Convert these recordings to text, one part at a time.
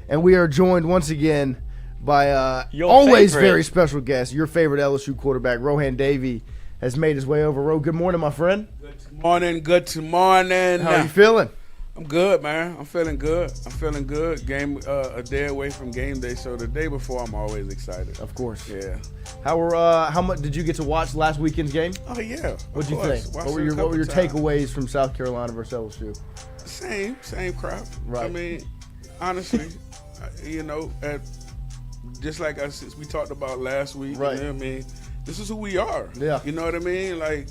And we are joined once again by always very special guest, your favorite LSU quarterback, Rogan Davey, has made his way over. Ro, good morning, my friend. Good morning. How are you feeling? I'm good, man. I'm feeling good. Game a day away from game day, so the day before I'm always excited. Of course. Yeah. How much did you get to watch last weekend's game? Oh yeah. What'd you think? What were your takeaways from South Carolina versus LSU? Same crap. Right. I mean, honestly, just like we talked about last week. Right. You know what I mean, this is who we are. Yeah. You know what I mean? Like,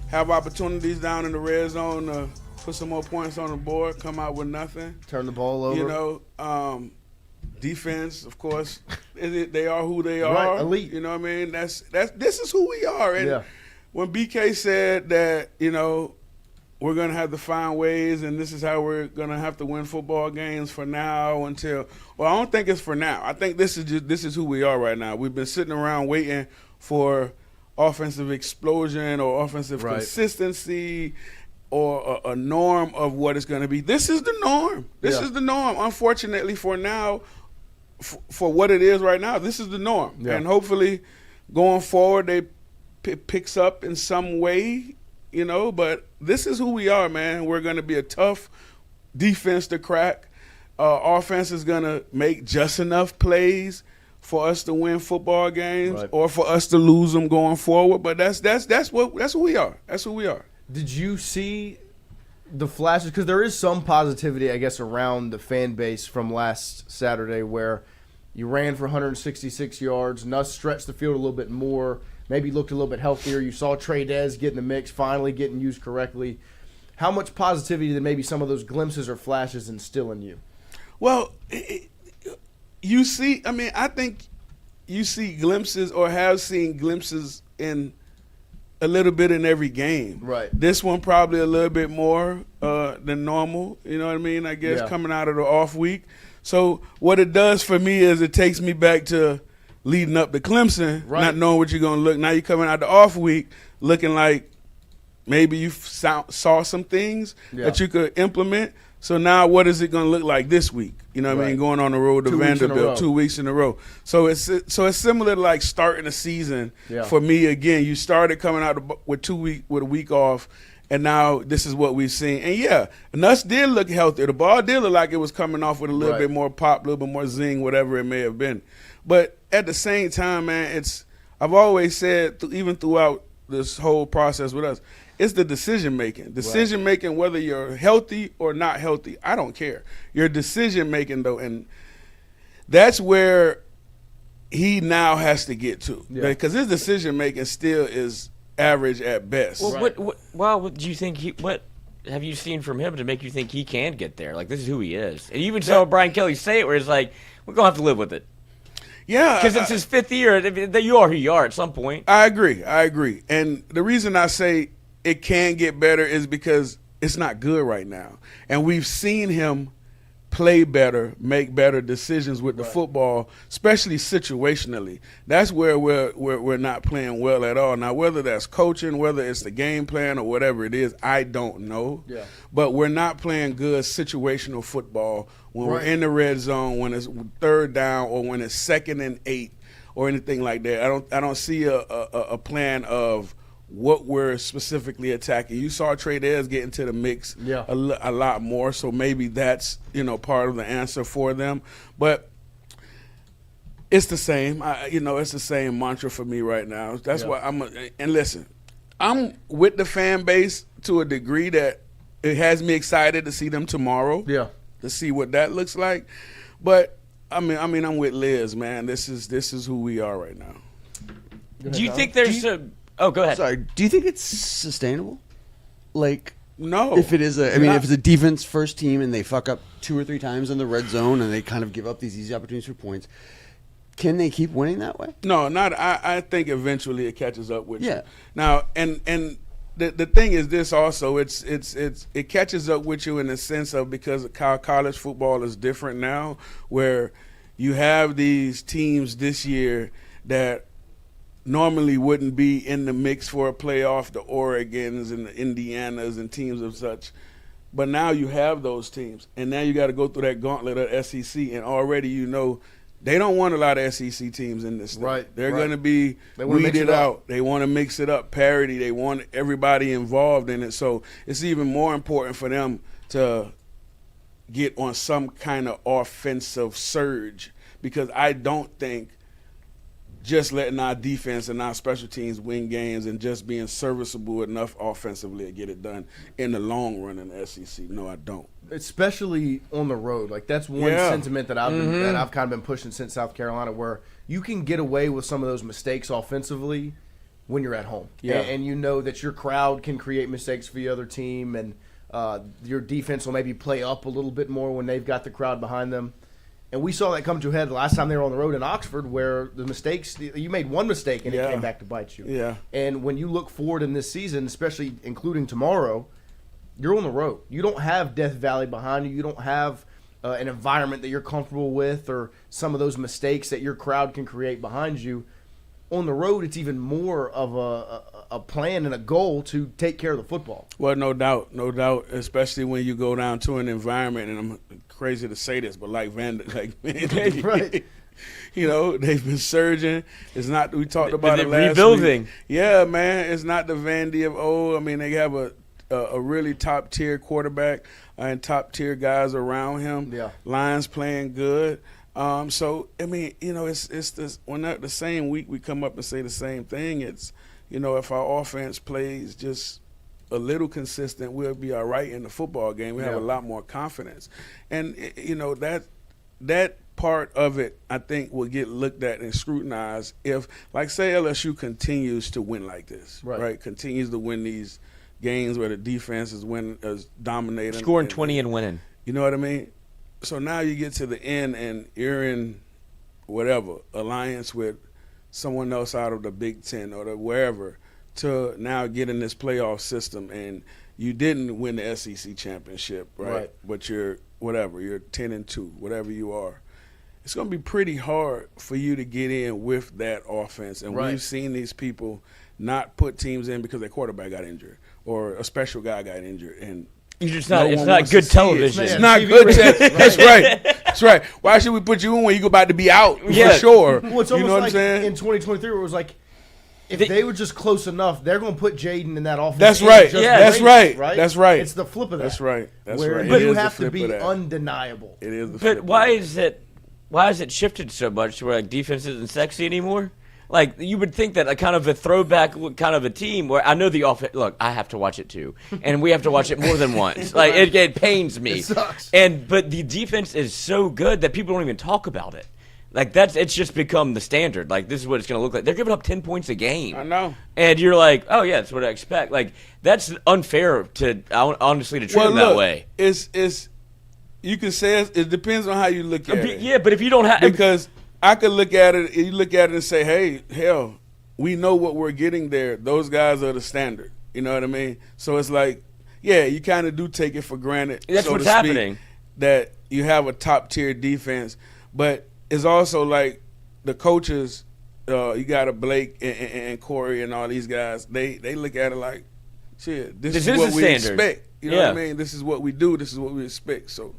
have opportunities down in the red zone to put some more points on the board, come out with nothing. Turn the ball over. You know, defense, of course, they are who they are. Right, elite. You know what I mean? This is who we are. And yeah. when BK said that, we're going to have to find ways and this is how we're going to have to win football games for now until – well, I don't think it's for now. I think this is who we are right now. We've been sitting around waiting for offensive explosion or offensive consistency or a norm of what it's going to be. This is the norm. This is the norm. Unfortunately for now, for what it is right now, this is the norm. Yeah. And hopefully going forward they picks up in some way, but this is who we are, man. We're going to be a tough defense to crack. Offense is going to make just enough plays for us to win football games or for us to lose them going forward. But that's who we are. That's who we are. Did you see the flashes? Because there is some positivity, I guess, around the fan base from last Saturday where you ran for 166 yards. Nuss stretched the field a little bit more, maybe looked a little bit healthier. You saw Trey Dez get in the mix, finally getting used correctly. How much positivity did maybe some of those glimpses or flashes instill in you? Well, I think you see glimpses or have seen glimpses in a little bit in every game. Right. This one probably a little bit more than normal, you know what I mean, I guess, coming out of the off week. So what it does for me is it takes me back to leading up to Clemson, not knowing what you're going to look. Now you're coming out the off week looking like maybe you saw some things that you could implement. So now what is it going to look like this week? You know what I mean? Going on the road to Vanderbilt 2 weeks in a row. So it's similar to like starting a season for me again. You started coming out with a week off, and now this is what we've seen. And Nuss did look healthier. The ball did look like it was coming off with a little bit more pop, a little bit more zing, whatever it may have been. But at the same time, man, I've always said even throughout this whole process with us, it's the decision-making. Decision-making, whether you're healthy or not healthy, I don't care. Your decision-making, though, and that's where he now has to get to. Because his decision-making still is average at best. Well, what do you think what have you seen from him to make you think he can get there? Like, this is who he is. And you even saw Brian Kelly say it where it's like, we're going to have to live with it. Yeah. Because it's his fifth year. You are who you are at some point. I agree. And the reason I say it can get better is because it's not good right now. And we've seen him play better, make better decisions with the football, especially situationally. That's where we're not playing well at all. Now, whether that's coaching, whether it's the game plan or whatever it is, I don't know. Yeah. But we're not playing good situational football when we're in the red zone, when it's third down, or when it's 2nd and 8 or anything like that. I don't see a plan of what we're specifically attacking. You saw Trey Dez get into the mix a lot more, so maybe that's part of the answer for them. But it's the same. It's the same mantra for me right now. That's why and listen, I'm with the fan base to a degree that it has me excited to see them tomorrow. Yeah, to see what that looks like. But I'm with Liz, man. This is who we are right now. Do you think there's Oh, go ahead. Sorry. Do you think it's sustainable? Like, no. If it is if it's a defense first team and they fuck up 2 or 3 times in the red zone and they kind of give up these easy opportunities for points, can they keep winning that way? No, not. I think eventually it catches up with you. Now, and the thing is this also. It catches up with you in the sense of because college football is different now, where you have these teams this year that normally wouldn't be in the mix for a playoff, the Oregons and the Indianas and teams of such. But now you have those teams, and now you got to go through that gauntlet of SEC, and already you know they don't want a lot of SEC teams in this thing. Right. They're going to be weeded out. They want to mix it up, parity. They want everybody involved in it. So it's even more important for them to get on some kind of offensive surge, because I don't think just letting our defense and our special teams win games and just being serviceable enough offensively to get it done in the long run in the SEC. No, I don't. Especially on the road. Like, that's one sentiment that I've kind of been pushing since South Carolina, where you can get away with some of those mistakes offensively when you're at home. Yeah. And you know that your crowd can create mistakes for the other team, and your defense will maybe play up a little bit more when they've got the crowd behind them. And we saw that come to a head the last time they were on the road in Oxford, where the mistakes, you made one mistake and it came back to bite you. Yeah. And when you look forward in this season, especially including tomorrow, you're on the road. You don't have Death Valley behind you. You don't have an environment that you're comfortable with, or some of those mistakes that your crowd can create behind you. On the road, it's even more of a plan and a goal to take care of the football. Well, no doubt, especially when you go down to an environment, and I'm crazy to say this, but like Vanderbilt, Right. You know, they've been surging. It's not, we talked about it last rebuilding. week. Yeah, man, it's not the Vandy of old. I mean, they have a really top-tier quarterback and top-tier guys around him. Yeah. Lions playing good. So, I mean, you know, it's this, when that the same week we come up and say the same thing, it's, you know, if our offense plays just a little consistent, we'll be all right in the football game. We have a lot more confidence. And, you know, that part of it, I think, will get looked at and scrutinized if, like, say LSU continues to win like this, right? Continues to win these games where the defense is dominating. Scoring 20 and winning. You know what I mean? So now you get to the end and you're in whatever alliance with someone else out of the Big Ten or wherever to now get in this playoff system, and you didn't win the SEC championship, right? But you're 10-2, whatever you are. It's going to be pretty hard for you to get in with that offense, and we've seen these people not put teams in because their quarterback got injured or a special guy got injured, and it's not good television. It's not good. That's right. That's right. Why should we put you in when you're about to be out for sure? Well, it's almost you know what like I'm saying? in 2023 where it was like, if they were just close enough, they're going to put Jaden in that offense. That's right. That's right. That's right. It's the flip of that. That's right. That's where right. But you have to be undeniable. It is. But why has it shifted so much to where like defense isn't sexy anymore? Like, you would think that a kind of a throwback kind of a team where I know the offense. Look, I have to watch it too, and we have to watch it more than once. Like, it pains me. It sucks. But the defense is so good that people don't even talk about it. Like, it's just become the standard. Like, this is what it's going to look like. They're giving up 10 points a game. I know. And you're like, oh yeah, that's what I expect. Like, that's unfair to honestly to treat them that way. It's you can say it depends on how you look at it. Yeah, but if you don't have because I could look at it, you look at it and say, hey, hell, we know what we're getting there. Those guys are the standard. You know what I mean? So it's like, yeah, you kind of do take it for granted. That's what's happening. That you have a top-tier defense. But it's also like the coaches, you got a Blake and Corey and all these guys, they look at it like, shit, this is what we expect. You know what I mean? This is what we do. This is what we expect. So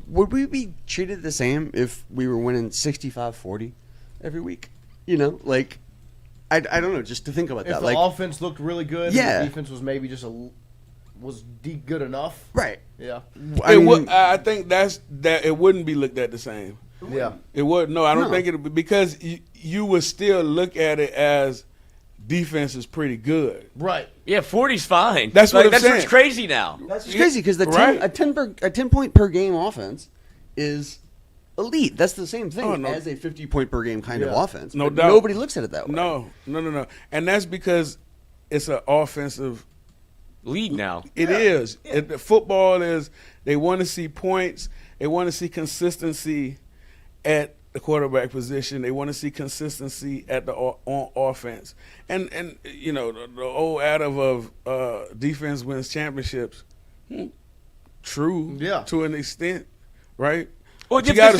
would we be treated the same if we were winning 65-40 every week? You know, like, I don't know, just to think about that. If the offense looked really good, and the defense was maybe just good enough. Right. Yeah. I think that it wouldn't be looked at the same. Yeah. It would. No, I don't think it would be, because you would still look at it as defense is pretty good. Right. Yeah, 40's fine. That's what I'm saying. That's what's crazy now. That's crazy because a 10-point per game offense is elite. That's the same thing as a 50-point per game kind of offense. No doubt. Nobody looks at it that way. No. And that's because it's an offensive league now. It is. Football is, they want to see points. They want to see consistency at the quarterback position. They want to see consistency at the on offense. And you know, the old adage of defense wins championships. True. Yeah. To an extent, right? Well, if this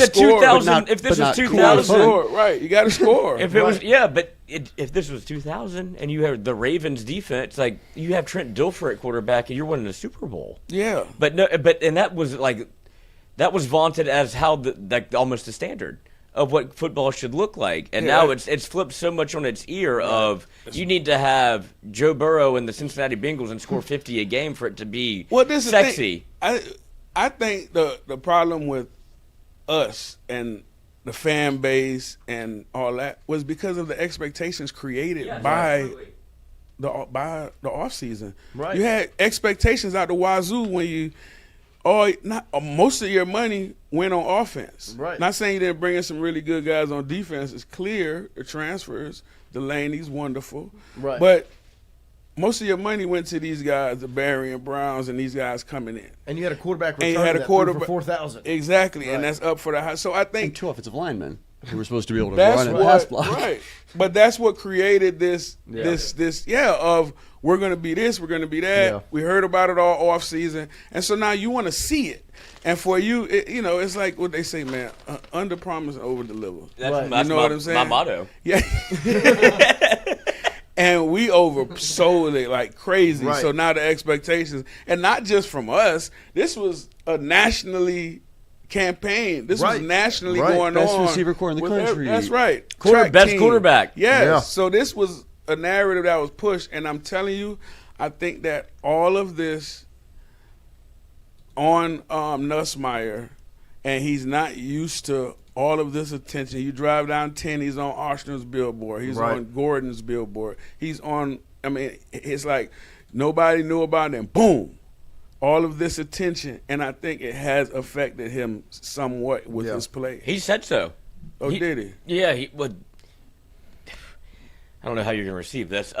was 2000, right? You got to score. If it was, but if this was 2000 and you had the Ravens defense, like you have Trent Dilfer at quarterback and you're winning a Super Bowl. Yeah. But that was vaunted as how almost the standard of what football should look like. And now it's flipped so much on its ear of you need to have Joe Burrow and the Cincinnati Bengals and score 50 a game for it to be sexy. I think the problem with us and the fan base and all that was because of the expectations created by the off season. Right. You had expectations out the wazoo when most of your money went on offense. Right. Not saying you didn't bring in some really good guys on defense. It's clear the transfers. Delaney's wonderful. Right. But most of your money went to these guys, the Barry and Browns, and these guys coming in. And you had a quarterback And return you had a quarterback for 4,000. Exactly, Right. and that's up for the high. So I think And 2 offensive linemen who were supposed to be able to that's run and pass what block. right. But that's what created this Yeah. of we're going to be this, we're going to be that. Yeah. We heard about it all off season, and so now you want to see it. And for you, it's like what they say, man, under promise and over deliver. That's, Right. You know what I'm saying? my motto. Yeah. And we oversold it like crazy. Right. So now the expectations, and not just from us, this was a nationally campaign. This was Right. nationally Right. going Best on. receiver corps in the with country. That's right. Best team. quarterback. Yes. Yeah. So this was a narrative that was pushed, and I'm telling you, I think that all of this on Nussmeier, and he's not used to all of this attention. You drive down 10, he's on Arsenal's billboard. He's Right. on Gordon's billboard. He's on, it's like nobody knew about him. Boom. All of this attention, and I think it has affected him somewhat with his play. He said so. Did he? Yeah, he would. I don't know how you're going to receive this.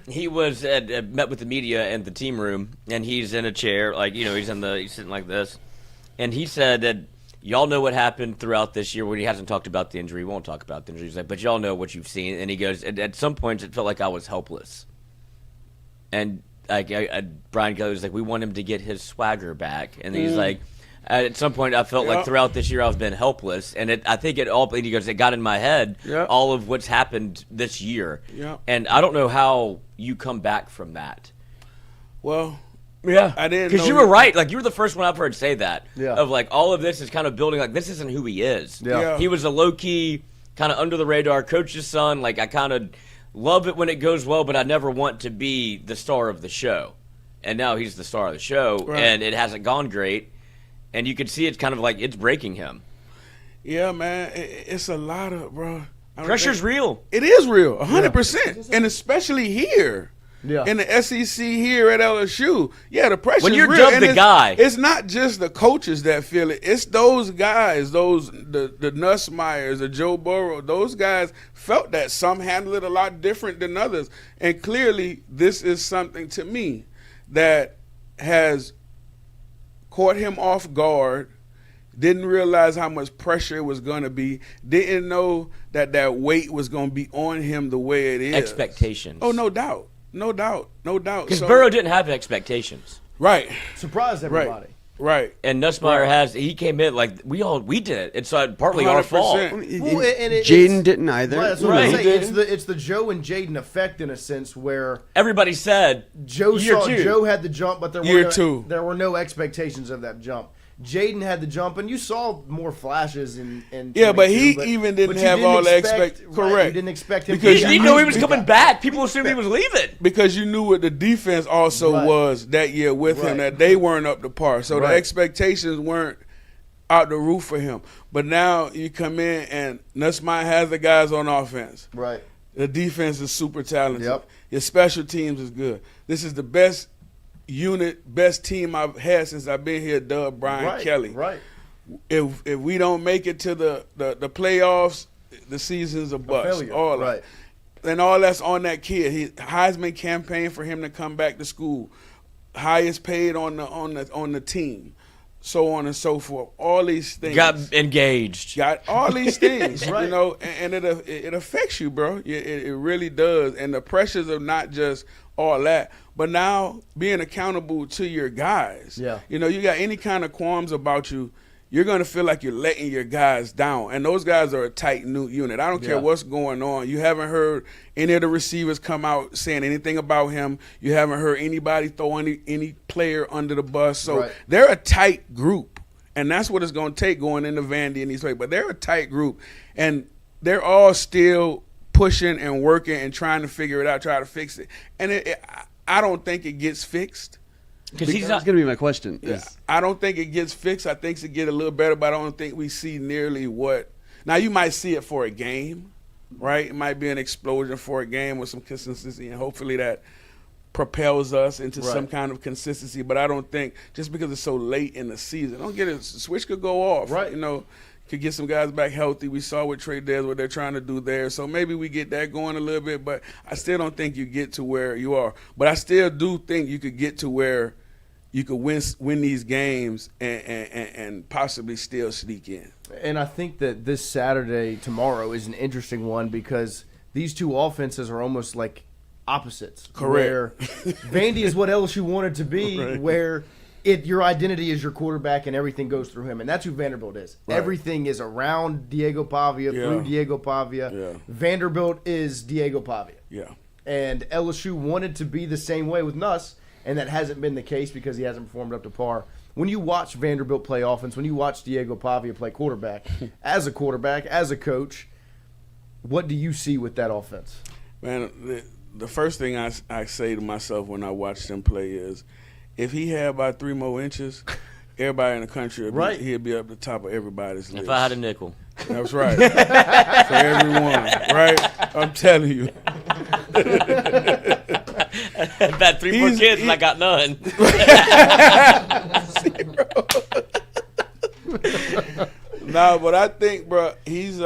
He was met with the media in the team room, and he's in a chair, he's sitting like this, and he said that y'all know what happened throughout this year. When he hasn't talked about the injury, he won't talk about the injury. He's like, but y'all know what you've seen, and he goes, at some points it felt like I was helpless, and Brian Kelly was like, we want him to get his swagger back, and he's like, at some point I felt like throughout this year I've been helpless, and I think it got in my head all of what's happened this year, and I don't know how you come back from that. Well, yeah, I didn't, because you were right. Like, you were the first one I've heard say that. Yeah. Of like all of this is kind of building. Like, this isn't who he is. Yeah. He was a low key, kind of under the radar coach's son. Like, I kind of love it when it goes well, but I never want to be the star of the show. And now he's the star of the show, and it hasn't gone great. And you can see it's kind of like it's breaking him. Yeah, man, it's a lot of Pressure's real. It is real, 100%, and especially here. Yeah. In the SEC here at LSU, the pressure. When you're real. dubbed And the guy, it's not just the coaches that feel it. It's those guys, the Nussmeiers, the Joe Burrow. Those guys felt that. Some handled it a lot different than others, and clearly, this is something to me that has caught him off guard. Didn't realize how much pressure it was going to be. Didn't know that weight was going to be on him the way it is. Expectations. Oh, no doubt. No doubt. Because Burrow didn't have expectations. Right. Surprised everybody. Right. And Nussmeier he came in like we did it. It's partly our fault. 100%. Well, Jaden didn't either. Right, that's what I'm saying. It's the Joe and Jaden effect in a sense where everybody said Joe had the jump, but there were no expectations of that jump. Jaden had the jump, and you saw more flashes in but he even didn't have all the correct. Right, you didn't expect him because to you knew he was coming back. People assumed he was leaving. Because you knew what the defense also was that year with him, that they weren't up to par. So the expectations weren't out the roof for him. But now you come in, and Nussmeier has the guys on offense. Right. The defense is super talented. Yep. Your special teams is good. This is the best best team I've had since I've been here, Brian Kelly. Right. If we don't make it to the playoffs, the season's a bust. All that. And all that's on that kid. Heisman campaign for him to come back to school. Highest paid on the team. So on and so forth. All these things. Got engaged. Got all these things, and it affects you, bro. It really does. And the pressures of not just all that, but now being accountable to your guys. Yeah. You got any kind of qualms about you, you're going to feel like you're letting your guys down. And those guys are a tight new unit. I don't care what's going on. You haven't heard any of the receivers come out saying anything about him. You haven't heard anybody throw any player under the bus. So they're a tight group. And that's what it's going to take going into Vandy in these ways. But they're a tight group. And they're all still pushing and working and trying to figure it out, try to fix it. And I don't think it gets fixed. Because he's not going to be my question. I don't think it gets fixed. I think it get a little better, but I don't think we see nearly what. Now, you might see it for a game, right? It might be an explosion for a game with some consistency, and hopefully that propels us into some kind of consistency. But I don't think just because it's so late in the season, don't get it. Switch could go off, right? You know, could get some guys back healthy. We saw with Trey Dez what they're trying to do there. So maybe we get that going a little bit, but I still don't think you get to where you are. But I still do think you could get to where you could win these games and possibly still sneak in. And I think that this Saturday, tomorrow, is an interesting one because these two offenses are almost like opposites. Correct. Where Vandy is what LSU wanted to be, where your identity is your quarterback and everything goes through him. And that's who Vanderbilt is. Right. Everything is around Diego Pavia, through Diego Pavia. Yeah. Vanderbilt is Diego Pavia. Yeah. And LSU wanted to be the same way with Nuss, and that hasn't been the case because he hasn't performed up to par. When you watch Vanderbilt play offense, when you watch Diego Pavia play quarterback, as a coach, what do you see with that offense? Man, the first thing I say to myself when I watch them play is, if he had about 3 more inches, everybody in the country, he'd be up the top of everybody's list. If I had a nickel. That's right. For everyone, right? I'm telling you. About 3 more kids and I got none. No, but I think, bro, he's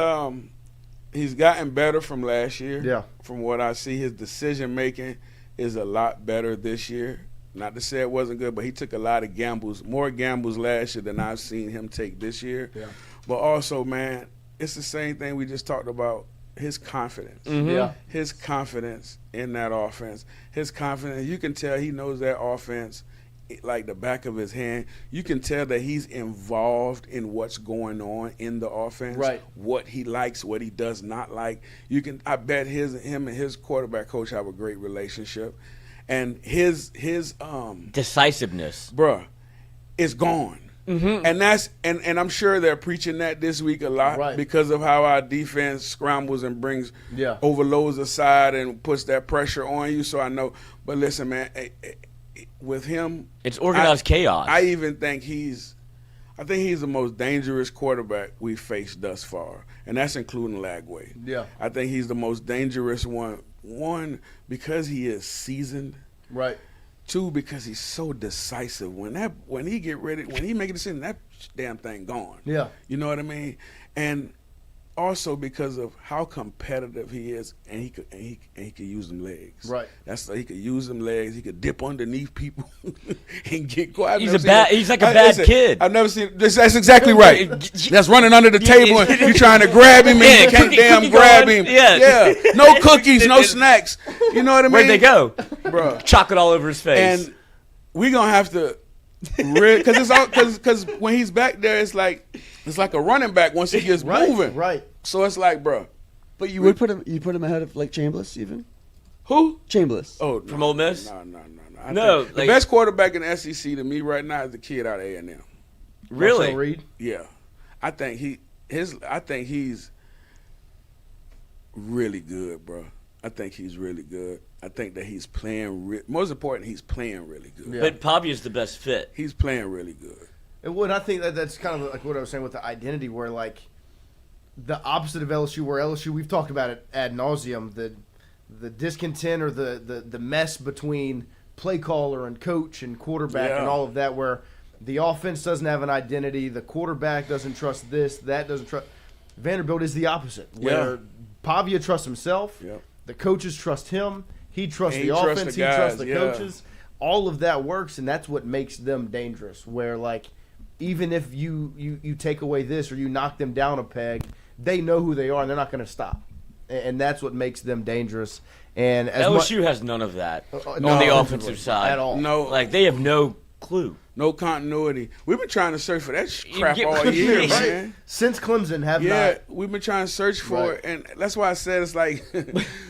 gotten better from last year. Yeah. From what I see, his decision making is a lot better this year. Not to say it wasn't good, but he took a lot of gambles, more gambles last year than I've seen him take this year. Yeah. But also, man, it's the same thing we just talked about, his confidence. Mm-hmm. Yeah. His confidence in that offense. His confidence, you can tell he knows that offense like the back of his hand. You can tell that he's involved in what's going on in the offense. Right. What he likes, what he does not like. I bet him and his quarterback coach have a great relationship. And his decisiveness, bruh, is gone. Mm-hmm. And I'm sure they're preaching that this week a lot because of how our defense scrambles and brings overloads aside and puts that pressure on you. So I know, but listen, man, with him, it's organized chaos. I think he's the most dangerous quarterback we've faced thus far, and that's including Lagway. Yeah, I think he's the most dangerous one. One, because he is seasoned. Right. 2, because he's so decisive. When he get ready, when he make a decision, that damn thing gone. Yeah. You know what I mean? And also because of how competitive he is, and he could use them legs. Right. He could use them legs. He could dip underneath people and get quiet. He's like a bad kid. I've never seen this. That's exactly right. That's running under the table and you trying to grab him and you can't damn grab him. Yeah. No cookies, no snacks. You know what I mean? Where'd they go? Bro. Chocolate all over his face. And we gonna have to because when he's back there, it's like a running back once he gets moving. Right. So it's like, bro. But you would put him ahead of like Chambliss even? Who? Chambliss. Oh, from Ole Miss? No. The best quarterback in the SEC to me right now is the kid out of A&M. Really? Marcel Reed? Yeah. I think he's really good, bro. I think he's really good. I think that he's playing most important, he's playing really good. Yeah. But Pavia's the best fit. He's playing really good. And I think that's kind of like what I was saying with the identity, where like the opposite of LSU, where LSU, we've talked about it ad nauseum, the discontent or the mess between play caller and coach and quarterback and all of that, where the offense doesn't have an identity, the quarterback doesn't trust this, that doesn't trust. Vanderbilt is the opposite, where Pavia trusts himself, the coaches trust him, he trusts the offense, he trusts the coaches. All of that works, and that's what makes them dangerous, where like even if you take away this or you knock them down a peg, they know who they are and they're not going to stop. And that's what makes them dangerous. And as LSU has none of that on no, the offensive side at all. No, like they have no clue. No continuity. We've been trying to search for that crap get- all year, Right. man. Since Clemson have Yeah, not. we've been trying to search for Right. it, and that's why I said it's like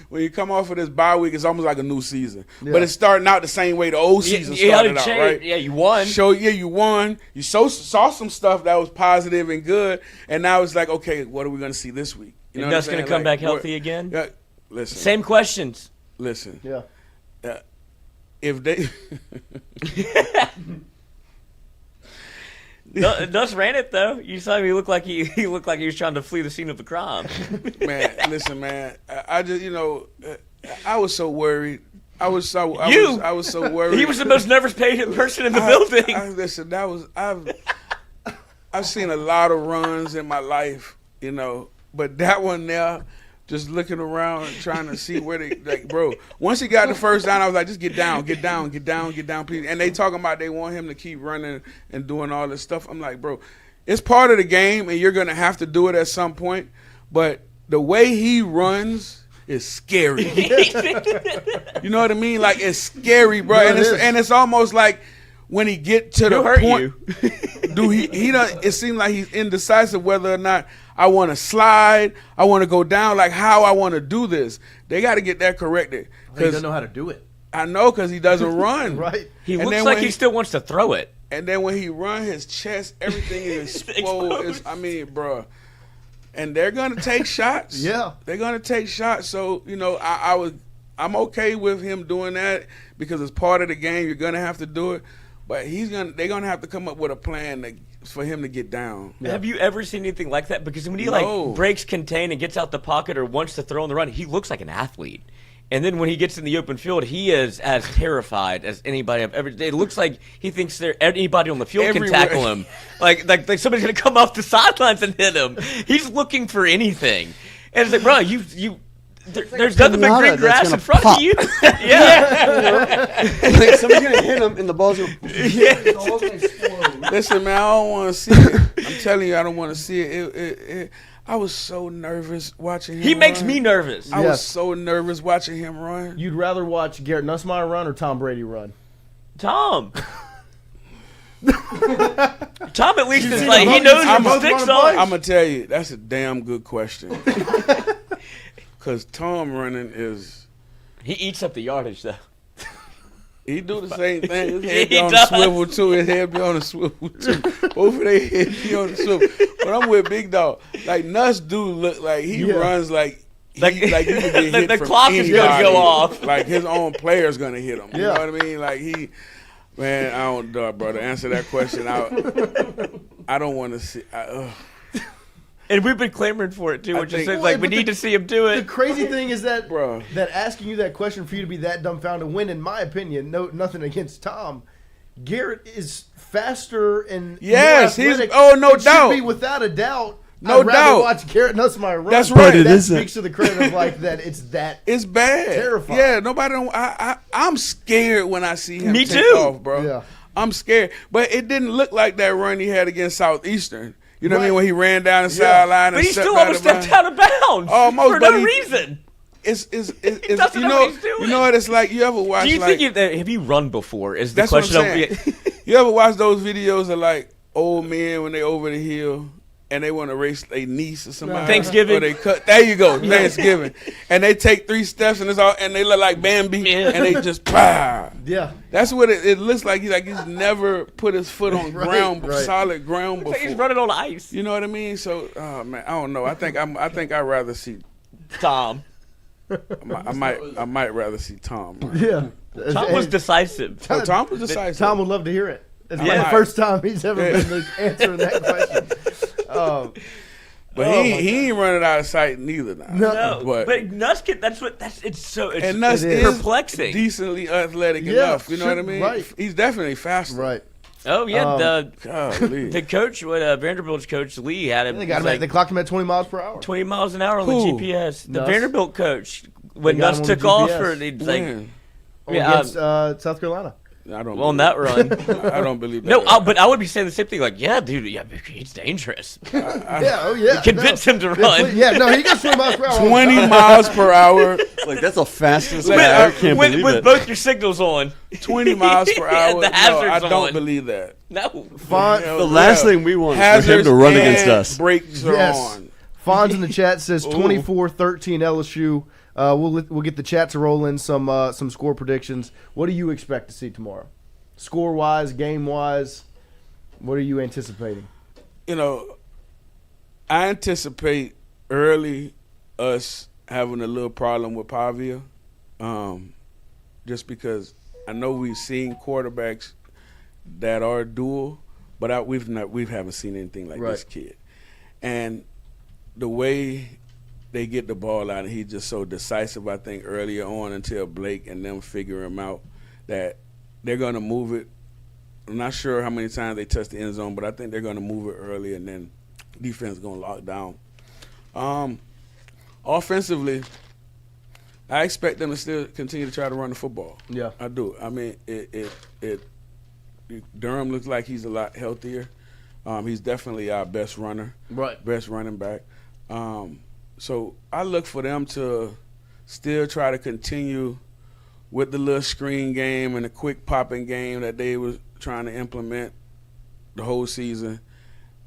when you come off of this bye week, it's almost like a new season. Yeah. But it's starting out the same way the old season started out, right? Yeah, you won. You won. You saw some stuff that was positive and good, and now it's like, okay, what are we going to see this week? You know And what I'm that's going to saying? come Like, back healthy again? Yeah, listen. Same questions. Listen. Yeah. If they Nuss ran it though. You saw him. He looked like he looked like he was trying to flee the scene of the crime. man, listen, man. I just, I was so worried. I was so worried. He was the most nervous person in the building. Listen, I've seen a lot of runs in my life, but that one there, just looking around and trying to see where they, like, bro. Once he got the first down, I was like, just get down, please. And they talking about they want him to keep running and doing all this stuff. I'm like, bro, it's part of the game, and you're gonna have to do it at some point. But the way he runs is scary. You know what I mean? Like, it's scary, bro. Yeah, and it's almost like when he get to He'll the hurt point, he don't. It seems like he's indecisive whether or not I want to slide, I want to go down, like how I want to do this. They got to get that corrected. He doesn't know how to do it. I know, because he doesn't run. Right. He And looks then like when he still wants to throw it. And then when he run, his chest, everything is exposed. I mean, bro. And they're gonna take shots. Yeah. They're gonna take shots. So I'm okay with him doing that because it's part of the game. You're gonna have to do it, but they're gonna have to come up with a plan for him to get down. Yeah. Have you ever seen anything like that? Because when he No. breaks contain and gets out the pocket or wants to throw on the run, he looks like an athlete. And then when he gets in the open field, he is as terrified as anybody I've ever. It looks like he thinks anybody on the field Everywhere. can tackle him. Like somebody's gonna come off the sidelines and hit him. He's looking for anything. And it's like, bro, there's nothing but pinata green grass that's in front gonna of you. Yeah. Like, somebody's gonna hit him and the ball's gonna, the ball's gonna explode. Listen, man, I don't want to see it. I'm telling you, I don't want to see it. I was so nervous watching him. He makes run. me nervous. I was Yes. so nervous watching him run. You'd rather watch Garrett Nussmeier run or Tom Brady run? Tom. Tom at least is seen like, him he both- knows I'm the both sticks wanna on. play. I'm going to tell you, that's a damn good question. Because Tom running is... He eats up the yardage, though. He do the same thing. His head He be on does. the swivel, too. His head be on the swivel, too. Both of their heads be on the swivel. But I'm with Big Dog. Like, Nuss do look like he runs like... Like- you can get hit the from clock is gonna anybody. go off. Like, his own player's going to hit him. You Yeah. know what I mean? Like, man, I don't know, bro. To answer that question, I don't want to see... And we've been clamoring for it, too, which is think- like, we But need to see him do The it. crazy thing is that Bro. that asking you that question for you to be that dumbfounded when, in my opinion, nothing against Tom, Garrett is faster and Yes, more he's- athletic. oh, no It doubt. should be without a doubt. No I'd rather doubt. watch Garrett Nussmeier run. That's But right. It That isn't. speaks to the credit of like that. It's that. It's bad. Terrifying. Yeah, nobody don't. I'm scared when I see him Me take too. off, bro. Yeah. I'm scared. But it didn't look like that run he had against Southeastern. You know what I mean? Right. When he ran down the Yeah. sideline But and he stepped still out almost of bounds. stepped out of bounds. Almost, for but no he- reason. It's doesn't you know know what he's doing. you know what it's like. You ever watch Do you like think have you run before? Is the that's what I'm question. saying. You ever watch those videos of like old men when they over the hill and they want to race their niece or somebody? Thanksgiving. Or they cut. There you go, Thanksgiving. And they take 3 steps and they look like Bambi Yeah. and they just pow. Yeah. That's what it looks like. He's never put his foot on Right. solid ground Like he's before. running on ice. You know what I mean? So, oh man, I don't know. I think I'd rather see. Tom. I might rather see Tom. Yeah. Tom was decisive. Oh, Tom was decisive. Tom would love to hear it. It's Yeah. the first time he's ever Yeah. been the answering that question. but oh he my ain't running out of sight neither. Now. No, but but Nuss it's and Nuss it is is. perplexing. decently athletic Yeah, enough. You know what I mean? right. He's definitely faster. Right. Oh yeah, Golly. the coach, Vanderbilt's coach Lee had him. They got him. like They clocked him at 20 miles per hour. 20 miles an hour on Who? the GPS. The Nuss. Vanderbilt coach when They got Nuss him on the took off, GPS. or he's like, When? Yeah, Against South Carolina. I don't. on that run. I don't believe that. No, but I would be saying the same thing. Like, yeah, dude, yeah, he's dangerous. Convince him to run. Yeah, no, he goes 20 miles per hour. 20 miles per hour. Like, that's the fastest Like, guy. I can't believe with it. both your signals on. 20 miles per Yeah, hour. the No, hazards I don't on. believe that. No. The last thing we want is for him Hazards to run and against us. Brakes are Yes. on. Fonz in the chat says 24-13 LSU. We'll get the chat to roll in some score predictions. What do you expect to see tomorrow? Score wise, game wise, what are you anticipating? You know, I anticipate early us having a little problem with Pavia, just because I know we've seen quarterbacks that are dual, but we haven't seen anything like this kid. And the way they get the ball out, and he's just so decisive, I think, earlier on until Blake and them figure him out, that they're going to move it. I'm not sure how many times they touch the end zone, but I think they're going to move it early, and then defense is going to lock down. Offensively, I expect them to still continue to try to run the football. Yeah. I do. I mean, Durham looks like he's a lot healthier. He's definitely our best runner, best running back. So I look for them to still try to continue with the little screen game and the quick popping game that they was trying to implement the whole season,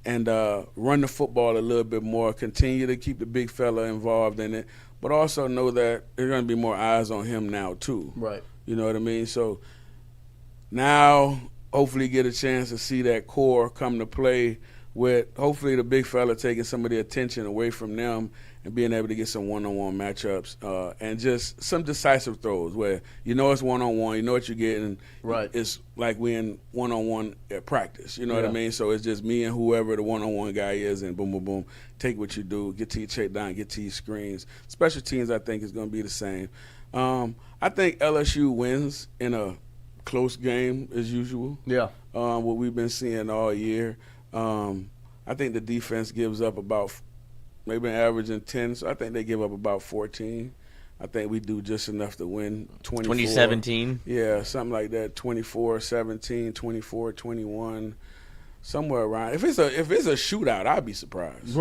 and run the football a little bit more, continue to keep the big fella involved in it, but also know that there's going to be more eyes on him now too. Right. You know what I mean? So now hopefully get a chance to see that core come to play with hopefully the big fella taking some of the attention away from them and being able to get some one-on-one matchups and just some decisive throws where you know it's one-on-one, you know what you're getting. Right. It's like we in one-on-one at practice, you know what I mean? So it's just me and whoever the one-on-one guy is, and boom, boom, boom, take what you do, get to your check down, get to your screens. Special teams, I think, is going to be the same. I think LSU wins in a close game as usual. Yeah. What we've been seeing all year. I think the defense gives up about maybe an average in 10, so I think they give up about 14. I think we do just enough to win 24. 2017? Yeah, something like that, 24-17, 24-21, somewhere around. If it's a shootout, I'd be surprised.